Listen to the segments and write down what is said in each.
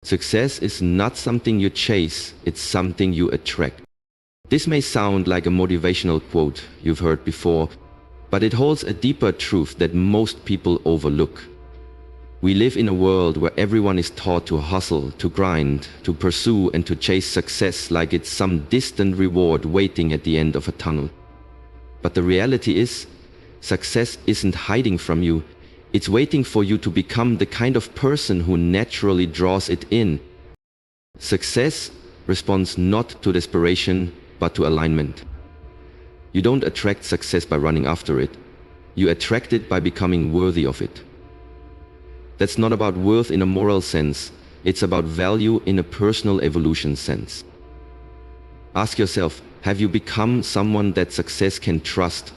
Success is not something you chase, it's something you attract. This may sound like a motivational quote you've heard before, but it holds a deeper truth that most people overlook. We live in a world where everyone is taught to hustle, to grind, to pursue and to chase success like it's some distant reward waiting at the end of a tunnel. But the reality is, success isn't hiding from you. It's waiting for you to become the kind of person who naturally draws it in. Success responds not to desperation, but to alignment. You don't attract success by running after it. You attract it by becoming worthy of it. That's not about worth in a moral sense. It's about value in a personal evolution sense. Ask yourself, have you become someone that success can trust?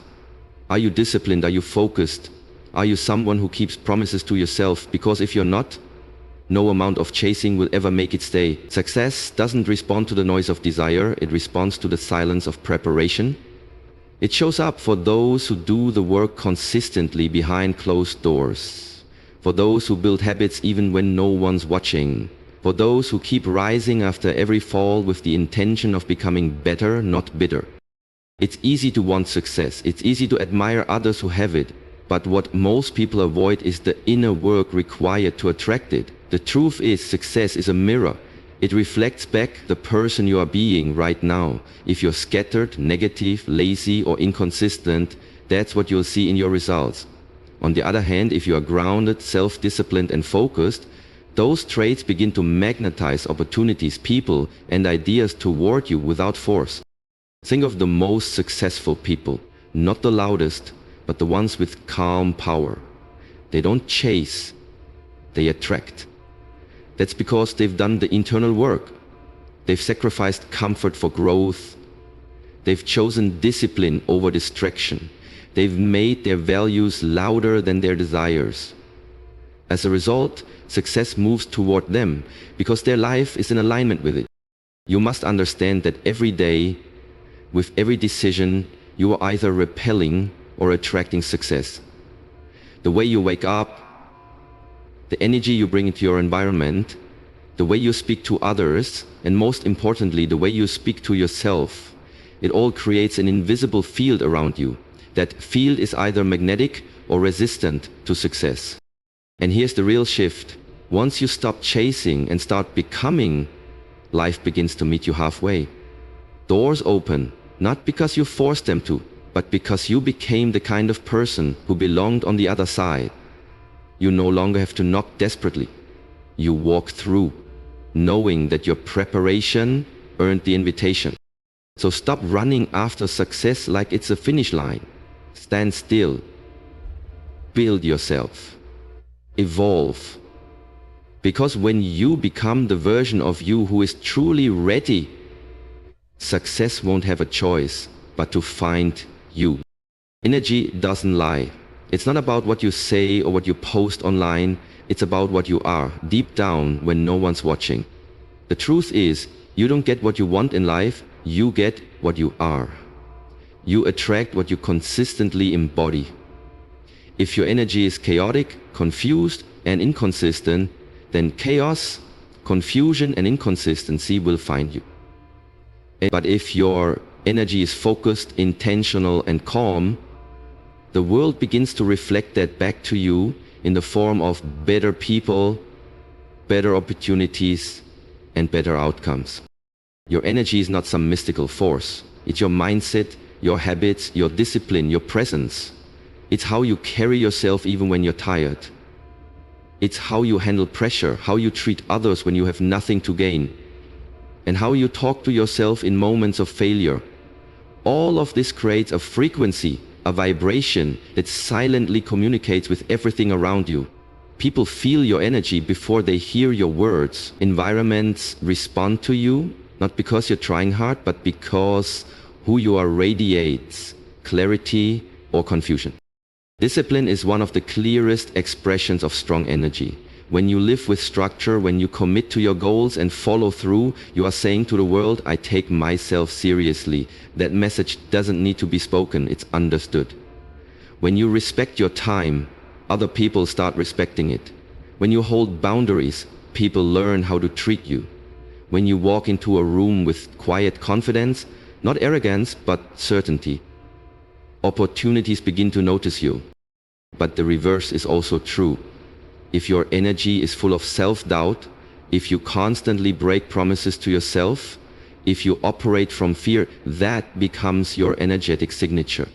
Are you disciplined? Are you focused? Are you someone who keeps promises to yourself? Because if you're not, no amount of chasing will ever make it stay. Success doesn't respond to the noise of desire, it responds to the silence of preparation. It shows up for those who do the work consistently behind closed doors, for those who build habits even when no one's watching, for those who keep rising after every fall with the intention of becoming better, not bitter. It's easy to want success, it's easy to admire others who have it, but what most people avoid is the inner work required to attract it. The truth is, success is a mirror. It reflects back the person you are being right now. If you're scattered, negative, lazy, or inconsistent, that's what you'll see in your results. On the other hand, if you are grounded, self-disciplined, and focused, those traits begin to magnetize opportunities, people, and ideas toward you without force. Think of the most successful people, not the loudest, but the ones with calm power. They don't chase, they attract. That's because they've done the internal work. They've sacrificed comfort for growth. They've chosen discipline over distraction. They've made their values louder than their desires. As a result, success moves toward them because their life is in alignment with it. You must understand that every day, with every decision, you are either repelling or attracting success. The way you wake up, the energy you bring into your environment, the way you speak to others, and most importantly, the way you speak to yourself, it all creates an invisible field around you. That field is either magnetic or resistant to success. And here's the real shift. Once you stop chasing and start becoming, life begins to meet you halfway. Doors open, not because you forced them to, but because you became the kind of person who belonged on the other side. You no longer have to knock desperately. You walk through, knowing that your preparation earned the invitation. So stop running after success like it's a finish line. Stand still. Build yourself. Evolve. Because when you become the version of you who is truly ready, success won't have a choice but to find you. Energy doesn't lie. It's not about what you say or what you post online. It's about what you are, deep down when no one's watching. The truth is, you don't get what you want in life, you get what you are. You attract what you consistently embody. If your energy is chaotic, confused, and inconsistent, then chaos, confusion, and inconsistency will find you. But if your energy is focused, intentional, and calm, the world begins to reflect that back to you in the form of better people, better opportunities, and better outcomes. Your energy is not some mystical force. It's your mindset, your habits, your discipline, your presence. It's how you carry yourself even when you're tired. It's how you handle pressure, how you treat others when you have nothing to gain, and how you talk to yourself in moments of failure. All of this creates a frequency, a vibration that silently communicates with everything around you. People feel your energy before they hear your words. Environments respond to you, not because you're trying hard, but because who you are radiates clarity or confusion. Discipline is one of the clearest expressions of strong energy. When you live with structure, when you commit to your goals and follow through, you are saying to the world, I take myself seriously. That message doesn't need to be spoken, it's understood. When you respect your time, other people start respecting it. When you hold boundaries, people learn how to treat you. When you walk into a room with quiet confidence, not arrogance, but certainty, opportunities begin to notice you. But the reverse is also true. If your energy is full of self-doubt, if you constantly break promises to yourself, if you operate from fear, that becomes your energetic signature.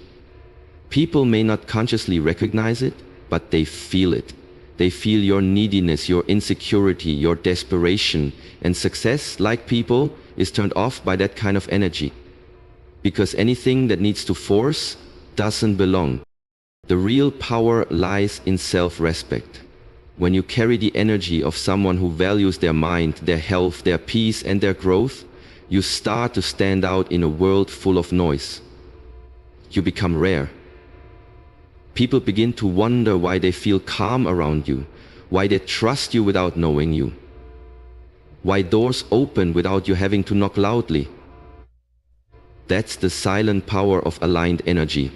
People may not consciously recognize it, but they feel it. They feel your neediness, your insecurity, your desperation, and success, like people, is turned off by that kind of energy. Because anything that needs to force doesn't belong. The real power lies in self-respect. When you carry the energy of someone who values their mind, their health, their peace, and their growth, you start to stand out in a world full of noise. You become rare. People begin to wonder why they feel calm around you, why they trust you without knowing you, why doors open without you having to knock loudly. That's the silent power of aligned energy.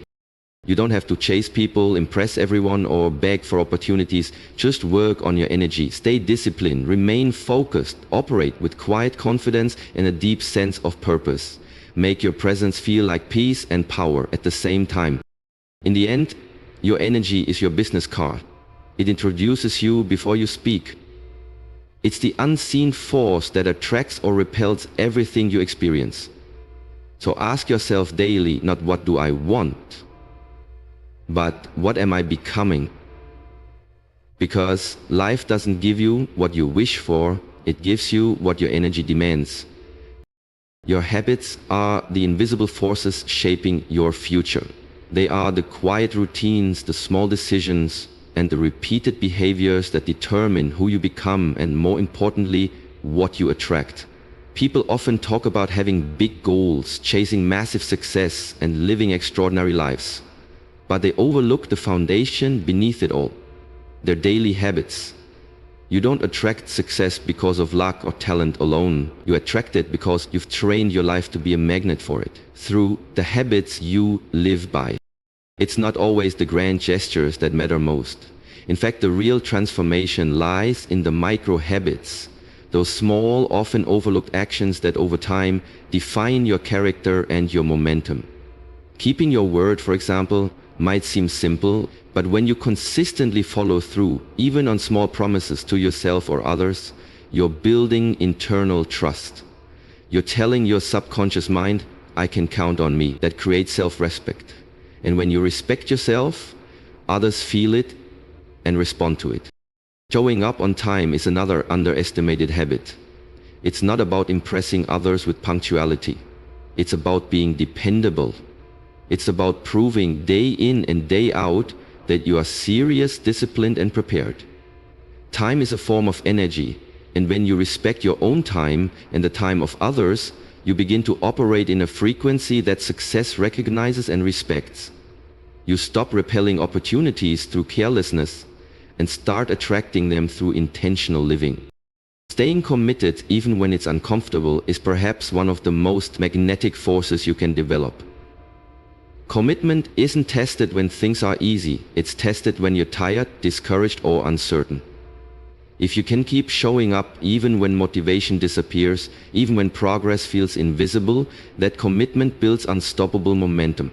You don't have to chase people, impress everyone, or beg for opportunities. Just work on your energy, stay disciplined, remain focused, operate with quiet confidence and a deep sense of purpose. Make your presence feel like peace and power at the same time. In the end, your energy is your business card. It introduces you before you speak. It's the unseen force that attracts or repels everything you experience. So ask yourself daily, not what do I want, but what am I becoming? Because life doesn't give you what you wish for, it gives you what your energy demands. Your habits are the invisible forces shaping your future. They are the quiet routines, the small decisions, and the repeated behaviors that determine who you become and, more importantly, what you attract. People often talk about having big goals, chasing massive success, and living extraordinary lives. But they overlook the foundation beneath it all, their daily habits. You don't attract success because of luck or talent alone. You attract it because you've trained your life to be a magnet for it, through the habits you live by. It's not always the grand gestures that matter most. In fact, the real transformation lies in the micro habits, those small, often overlooked actions that over time define your character and your momentum. Keeping your word, for example, might seem simple, but when you consistently follow through, even on small promises to yourself or others, you're building internal trust. You're telling your subconscious mind, I can count on me. That creates self-respect. And when you respect yourself, others feel it and respond to it. Showing up on time is another underestimated habit. It's not about impressing others with punctuality. It's about being dependable. It's about proving day in and day out that you are serious, disciplined, and prepared. Time is a form of energy, and when you respect your own time and the time of others, you begin to operate in a frequency that success recognizes and respects. You stop repelling opportunities through carelessness and start attracting them through intentional living. Staying committed, even when it's uncomfortable, is perhaps one of the most magnetic forces you can develop. Commitment isn't tested when things are easy, it's tested when you're tired, discouraged, or uncertain. If you can keep showing up even when motivation disappears, even when progress feels invisible, that commitment builds unstoppable momentum.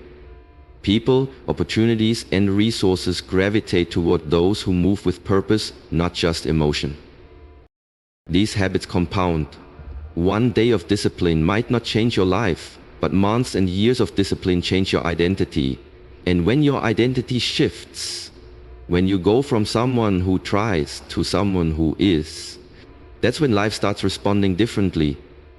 People, opportunities, and resources gravitate toward those who move with purpose, not just emotion. These habits compound. One day of discipline might not change your life, but months and years of discipline change your identity. And when your identity shifts, when you go from someone who tries to someone who is, that's when life starts responding differently.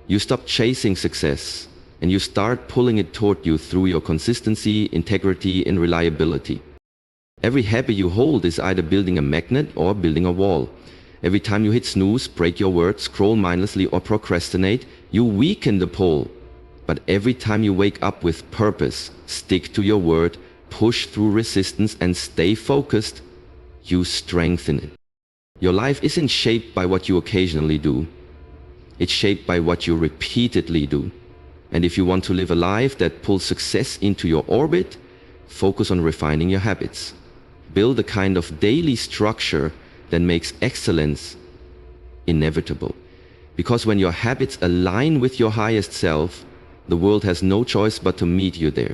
You stop chasing success, and you start pulling it toward you through your consistency, integrity, and reliability. Every habit you hold is either building a magnet or building a wall. Every time you hit snooze, break your word, scroll mindlessly, or procrastinate, you weaken the pole. But every time you wake up with purpose, stick to your word, push through resistance, and stay focused, you strengthen it. Your life isn't shaped by what you occasionally do. It's shaped by what you repeatedly do. And if you want to live a life that pulls success into your orbit, focus on refining your habits. Build a kind of daily structure that makes excellence inevitable. Because when your habits align with your highest self, the world has no choice but to meet you there.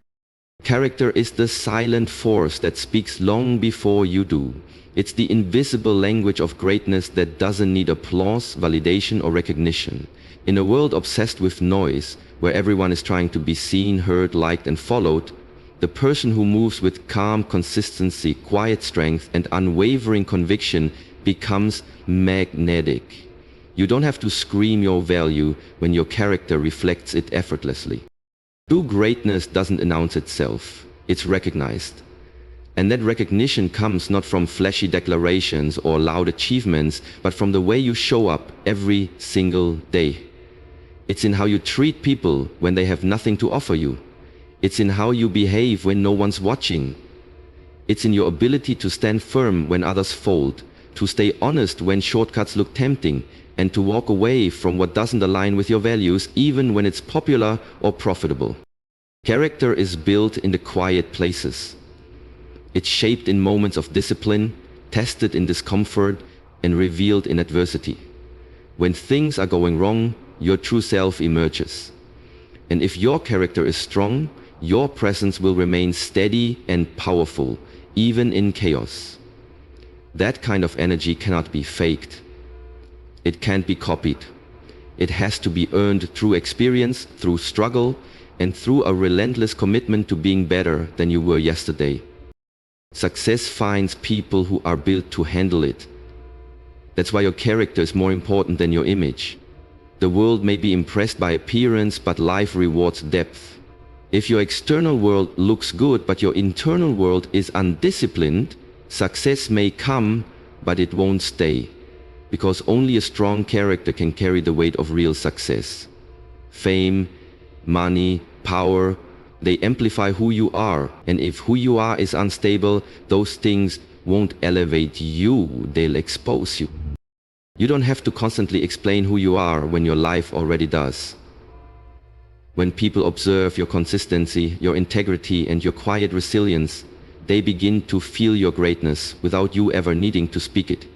Character is the silent force that speaks long before you do. It's the invisible language of greatness that doesn't need applause, validation, or recognition. In a world obsessed with noise, where everyone is trying to be seen, heard, liked, and followed, the person who moves with calm consistency, quiet strength, and unwavering conviction becomes magnetic. You don't have to scream your value when your character reflects it effortlessly. True greatness doesn't announce itself, it's recognized. And that recognition comes not from flashy declarations or loud achievements, but from the way you show up every single day. It's in how you treat people when they have nothing to offer you. It's in how you behave when no one's watching. It's in your ability to stand firm when others fold, to stay honest when shortcuts look tempting, and to walk away from what doesn't align with your values, even when it's popular or profitable. Character is built in the quiet places. It's shaped in moments of discipline, tested in discomfort, and revealed in adversity. When things are going wrong, your true self emerges. And if your character is strong, your presence will remain steady and powerful, even in chaos. That kind of energy cannot be faked. It can't be copied. It has to be earned through experience, through struggle, and through a relentless commitment to being better than you were yesterday. Success finds people who are built to handle it. That's why your character is more important than your image. The world may be impressed by appearance, but life rewards depth. If your external world looks good, but your internal world is undisciplined, success may come, but it won't stay. Because only a strong character can carry the weight of real success. Fame, money, power, they amplify who you are. And if who you are is unstable, those things won't elevate you, they'll expose you. You don't have to constantly explain who you are when your life already does. When people observe your consistency, your integrity, and your quiet resilience, they begin to feel your greatness without you ever needing to speak it.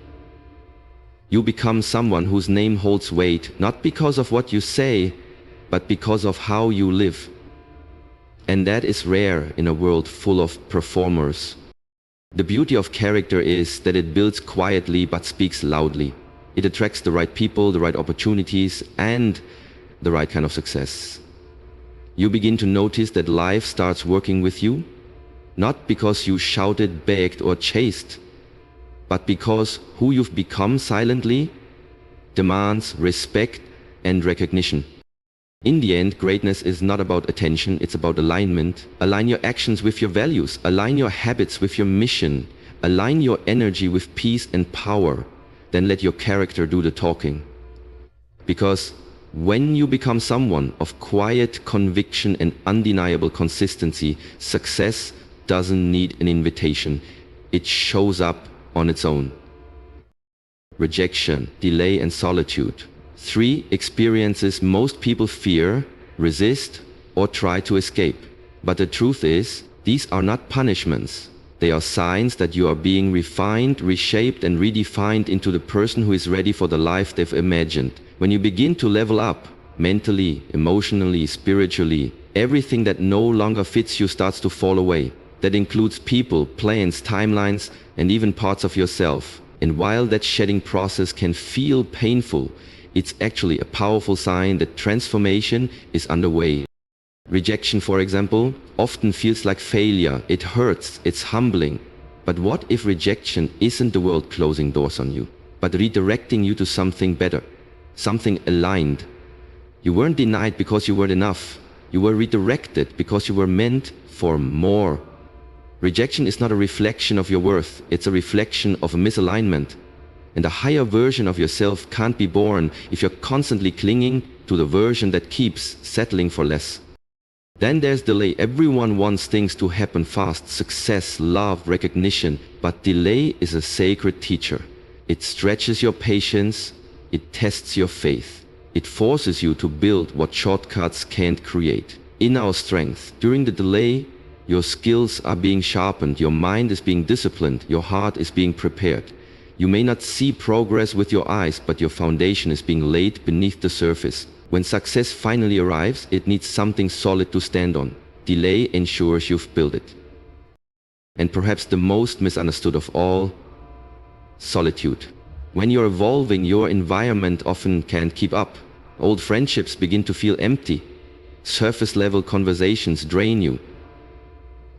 You become someone whose name holds weight, not because of what you say, but because of how you live. And that is rare in a world full of performers. The beauty of character is that it builds quietly but speaks loudly. It attracts the right people, the right opportunities, and the right kind of success. You begin to notice that life starts working with you, not because you shouted, begged, or chased, but because who you've become silently demands respect and recognition. In the end, greatness is not about attention, it's about alignment. Align your actions with your values, align your habits with your mission, align your energy with peace and power. Then let your character do the talking. Because when you become someone of quiet conviction and undeniable consistency, success doesn't need an invitation. It shows up on its own. Rejection, delay, and solitude. 3 experiences most people fear, resist, or try to escape. But the truth is, these are not punishments. They are signs that you are being refined, reshaped, and redefined into the person who is ready for the life they've imagined. When you begin to level up, mentally, emotionally, spiritually, everything that no longer fits you starts to fall away. That includes people, plans, timelines, and even parts of yourself. And while that shedding process can feel painful, it's actually a powerful sign that transformation is underway. Rejection, for example, often feels like failure. It hurts, it's humbling. But what if rejection isn't the world closing doors on you, but redirecting you to something better, something aligned? You weren't denied because you weren't enough. You were redirected because you were meant for more. Rejection is not a reflection of your worth, it's a reflection of a misalignment. And a higher version of yourself can't be born if you're constantly clinging to the version that keeps settling for less. Then there's delay. Everyone wants things to happen fast, success, love, recognition. But delay is a sacred teacher. It stretches your patience, it tests your faith. It forces you to build what shortcuts can't create. In our strength, during the delay, your skills are being sharpened, your mind is being disciplined, your heart is being prepared. You may not see progress with your eyes, but your foundation is being laid beneath the surface. When success finally arrives, it needs something solid to stand on. Delay ensures you've built it. And perhaps the most misunderstood of all, solitude. When you're evolving, your environment often can't keep up. Old friendships begin to feel empty. Surface-level conversations drain you.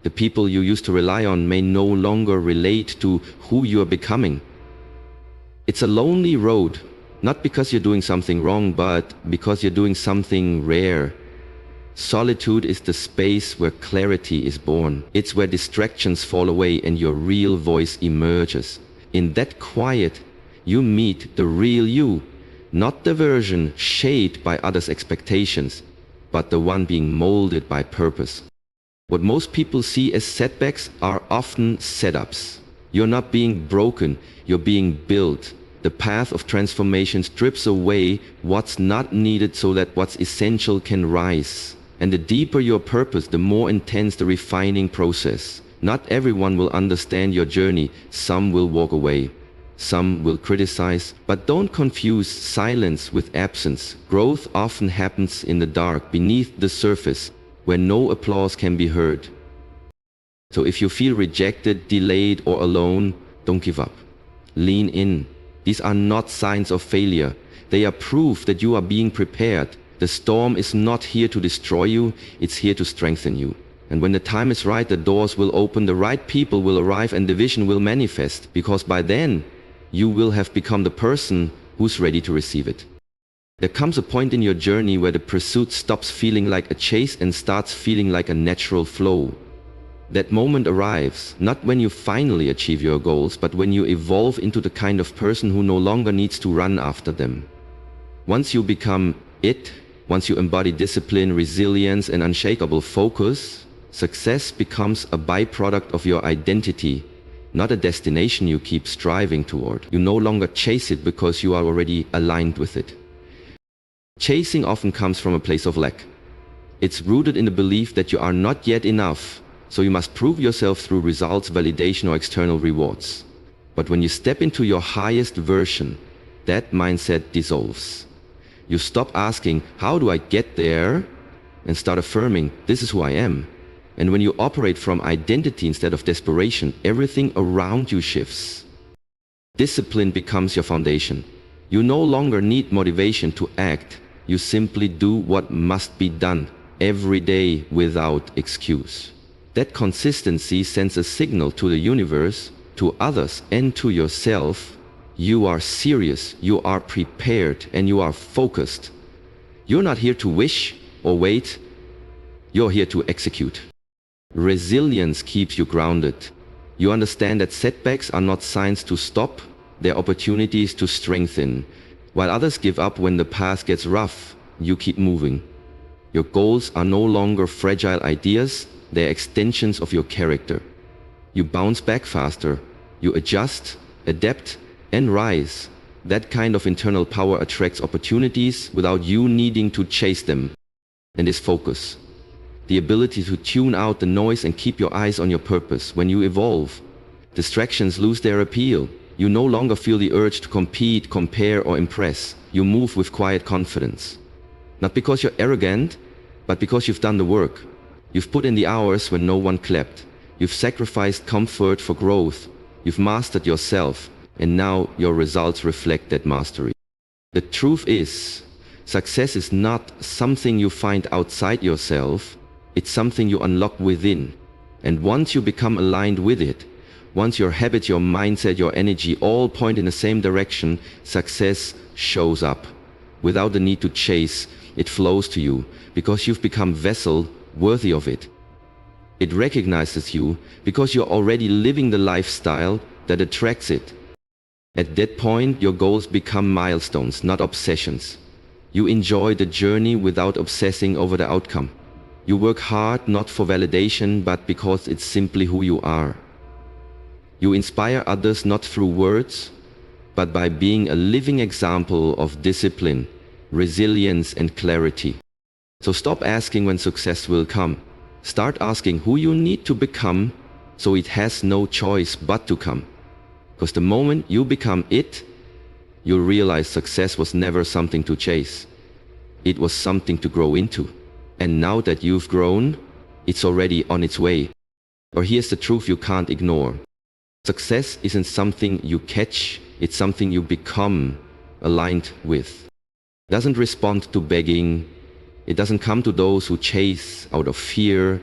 The people you used to rely on may no longer relate to who you are becoming. It's a lonely road, not because you're doing something wrong, but because you're doing something rare. Solitude is the space where clarity is born. It's where distractions fall away and your real voice emerges. In that quiet, you meet the real you, not the version shaped by others' expectations, but the one being molded by purpose. What most people see as setbacks are often setups. You're not being broken, you're being built. The path of transformation strips away what's not needed so that what's essential can rise. And the deeper your purpose, the more intense the refining process. Not everyone will understand your journey. Some will walk away. Some will criticize. But don't confuse silence with absence. Growth often happens in the dark, beneath the surface, where no applause can be heard. So if you feel rejected, delayed, or alone, don't give up. Lean in. These are not signs of failure. They are proof that you are being prepared. The storm is not here to destroy you, it's here to strengthen you. And when the time is right, the doors will open, the right people will arrive, and the vision will manifest, because by then, you will have become the person who's ready to receive it. There comes a point in your journey where the pursuit stops feeling like a chase and starts feeling like a natural flow. That moment arrives, not when you finally achieve your goals, but when you evolve into the kind of person who no longer needs to run after them. Once you become it, once you embody discipline, resilience, and unshakable focus, success becomes a byproduct of your identity, not a destination you keep striving toward. You no longer chase it because you are already aligned with it. Chasing often comes from a place of lack. It's rooted in the belief that you are not yet enough, so you must prove yourself through results, validation, or external rewards. But when you step into your highest version, that mindset dissolves. You stop asking, how do I get there? And start affirming, this is who I am. And when you operate from identity instead of desperation, everything around you shifts. Discipline becomes your foundation. You no longer need motivation to act. You simply do what must be done every day without excuse. That consistency sends a signal to the universe, to others, and to yourself. You are serious, you are prepared, and you are focused. You're not here to wish or wait. You're here to execute. Resilience keeps you grounded. You understand that setbacks are not signs to stop, they're opportunities to strengthen. While others give up when the path gets rough, you keep moving. Your goals are no longer fragile ideas, they're extensions of your character. You bounce back faster, you adjust, adapt, and rise. That kind of internal power attracts opportunities without you needing to chase them. And is focus. The ability to tune out the noise and keep your eyes on your purpose. When you evolve, distractions lose their appeal. You no longer feel the urge to compete, compare, or impress. You move with quiet confidence. Not because you're arrogant, but because you've done the work. You've put in the hours when no one clapped. You've sacrificed comfort for growth. You've mastered yourself, and now your results reflect that mastery. The truth is, success is not something you find outside yourself, it's something you unlock within. And once you become aligned with it, once your habits, your mindset, your energy all point in the same direction, success shows up. Without the need to chase, it flows to you, because you've become vessel worthy of it. It recognizes you because you're already living the lifestyle that attracts it. At that point, your goals become milestones, not obsessions. You enjoy the journey without obsessing over the outcome. You work hard not for validation, but because it's simply who you are. You inspire others not through words, but by being a living example of discipline, resilience, and clarity. So stop asking when success will come. Start asking who you need to become so it has no choice but to come. Because the moment you become it, you'll realize success was never something to chase. It was something to grow into. And now that you've grown, it's already on its way. Or here's the truth you can't ignore. Success isn't something you catch, it's something you become aligned with. It doesn't respond to begging. It doesn't come to those who chase out of fear,